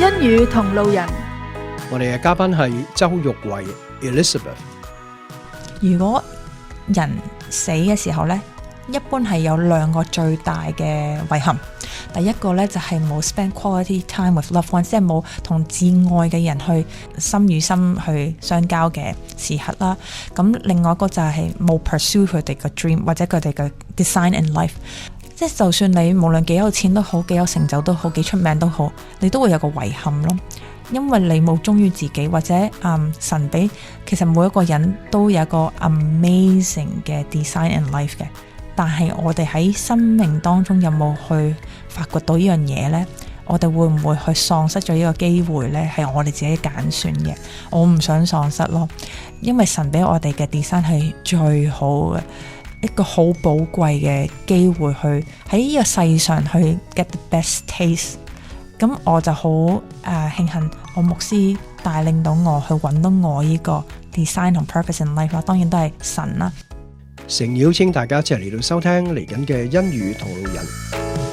欣宇同路人，我哋嘅嘉賓係周玉慧 Elizabeth。如果人死嘅時候呢，一般係有兩個最大嘅遺憾。第一個呢，就係冇 spend quality time with loved ones， 即係冇同至愛嘅人去心與心去相交嘅時刻啦。咁另外一個就係冇 pursue 佢哋嘅 dream 或者佢哋嘅 design in life。即係就算你無論幾有錢都好，幾有成就都好，幾出名都好，你都會有個遺憾咯。因為你冇忠於自己，或者神俾其實每一個人都有個 amazing 嘅 design in life 嘅。但係我哋喺生命當中有冇去發掘到呢樣嘢呢？我哋會唔會去喪失咗呢個機會呢？係我哋自己揀選嘅，我唔想喪失咯。因為神俾我哋嘅 design 係最好嘅，一個好寶貴嘅機會去喺呢個世上去 get the best taste。咁我就好慶幸我牧師帶領到我去揾到我呢個 design 同 purpose in life 啦。當然都係神啦。誠邀請大家一齊嚟到收聽嚟緊嘅欣宇同路人。